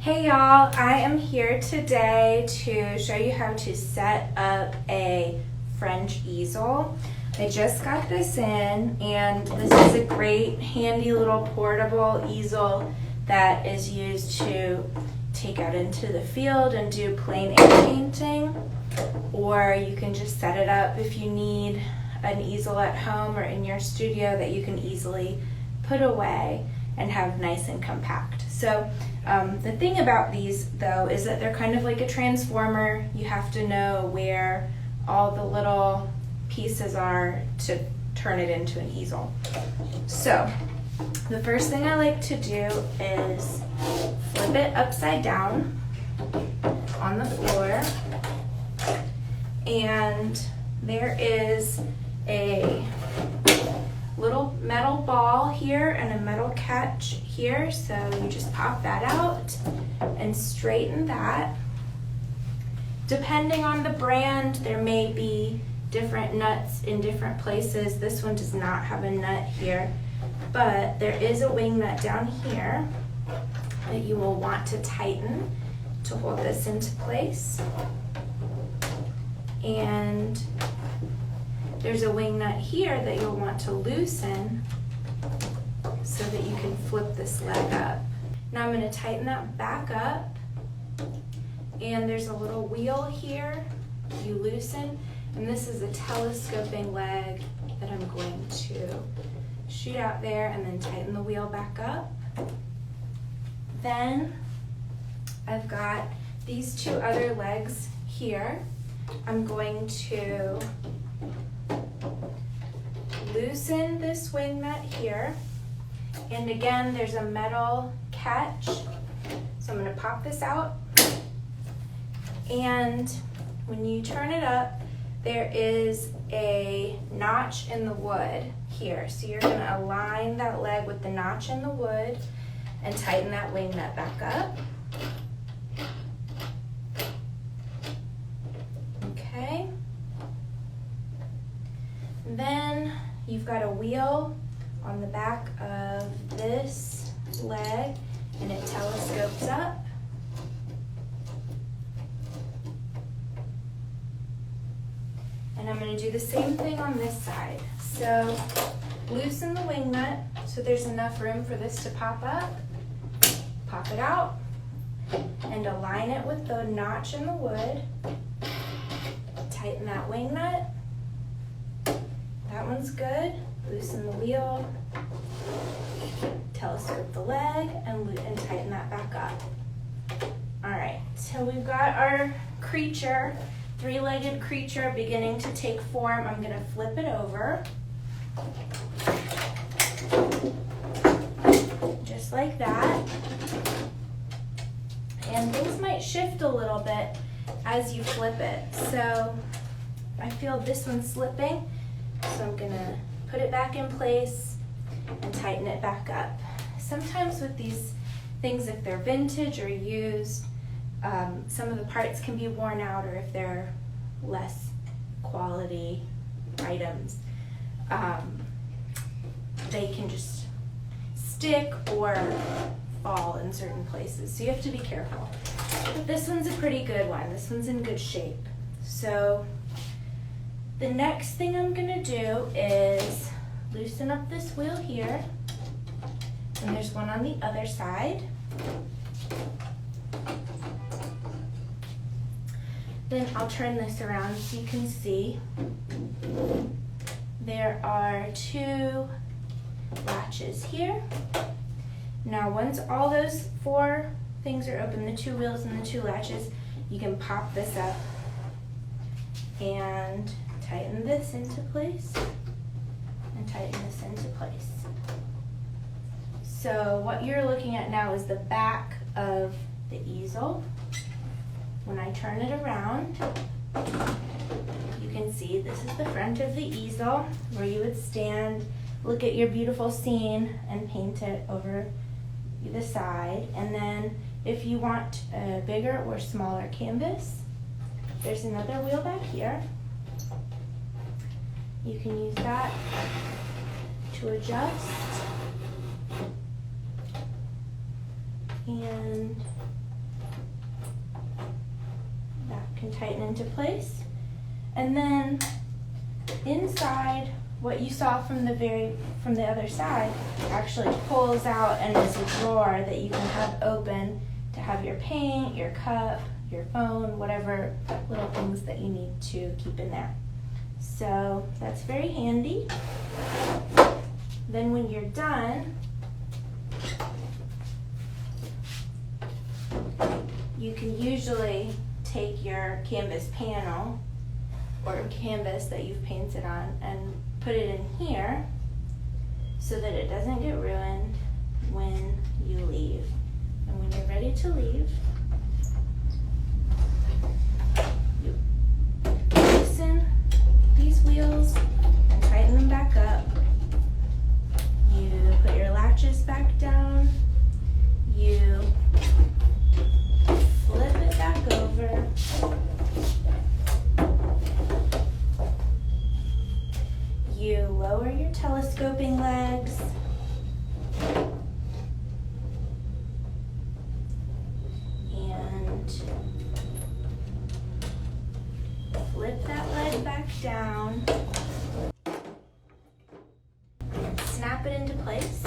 Hey y'all, I am here today to show you how to set up a French easel. I just got this in, and this is a great handy little portable easel that is used to take out into the field and do plein air painting, or you can just set it up if you need an easel at home or in your studio that you can easily put away and have nice and compact. So the thing about these though is that they're kind of like a transformer. You have to know where all the little pieces are to turn it into an easel. So the first thing I like to do is flip it upside down on the floor, and there is a little metal ball here and a metal catch here, so you just pop that out and straighten that. Depending on the brand, there may be different nuts in different places. This one does not have a nut here, but there is a wing nut down here that you will want to tighten to hold this into place. And there's a wing nut here that you'll want to loosen so that you can flip this leg up. Now I'm going to tighten that back up, and there's a little wheel here you loosen, and this is a telescoping leg that I'm going to shoot out there and then tighten the wheel back up. Then I've got these two other legs here. I'm going to loosen this wing nut here, and again there's a metal catch, so I'm going to pop this out, and when you turn it up there is a notch in the wood here, so you're going to align that leg with the notch in the wood and tighten that wing nut back up. Okay. Then you've got a wheel on the back of this leg, and it telescopes up. And I'm going to do the same thing on this side. So loosen the wing nut so there's enough room for this to pop up. Pop it out and align it with the notch in the wood. Tighten that wing nut. That one's good. Loosen the wheel, telescope the leg, and tighten that back up. All right, so we've got our creature, three-legged creature beginning to take form. I'm gonna flip it over, just like that. And things might shift a little bit as you flip it. So I feel this one's slipping, so I'm gonna put it back in place and tighten it back up. Sometimes with these things, if they're vintage or used, some of the parts can be worn out, or if they're less quality items, they can just stick or fall in certain places, so you have to be careful. But this one's a pretty good one. This one's in good shape. So the next thing I'm gonna do is loosen up this wheel here, and there's one on the other side. Then I'll turn this around so you can see. There are two latches here. Now once all those four things are open, the two wheels and the two latches, you can pop this up and tighten this into place and tighten this into place. So what you're looking at now is the back of the easel. When I turn it around, you can see this is the front of the easel where you would stand, look at your beautiful scene, and paint it over the side. And then if you want a bigger or smaller canvas, there's another wheel back here. You can use that to adjust. And into place. And then inside, what you saw from the other side actually pulls out and is a drawer that you can have open to have your paint, your cup, your phone, whatever little things that you need to keep in there. So that's very handy. Then when you're done, you can usually take your canvas panel or canvas that you've painted on and put it in here so that it doesn't get ruined when you leave. And when you're ready to leave, you loosen these wheels and tighten them back up. You put your latches back down. You flip it back over. You lower your telescoping legs. And flip that leg back down. Snap it into place.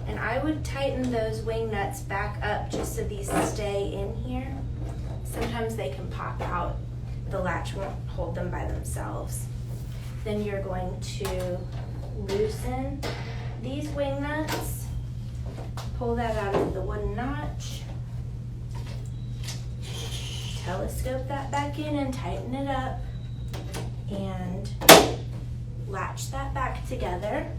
And I would tighten those wing nuts back up just so these stay in here. Sometimes they can pop out. The latch won't hold them by themselves. Then you're going to loosen these wing nuts. Pull that out of the wooden notch. Telescope that back in and tighten it up. And latch that back together.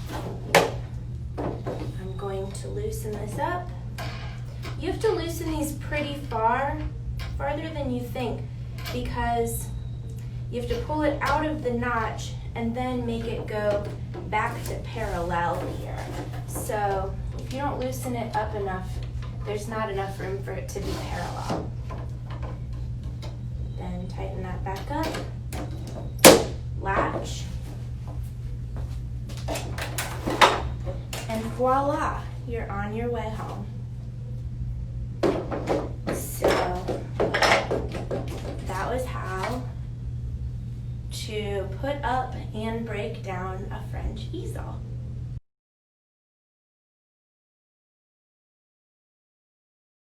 I'm going to loosen this up. You have to loosen these pretty farther than you think, because you have to pull it out of the notch and then make it go back to parallel here. So if you don't loosen it up enough, there's not enough room for it to be parallel. Then tighten that back up, latch, and voila, you're on your way home. So that was how to put up and break down a French easel.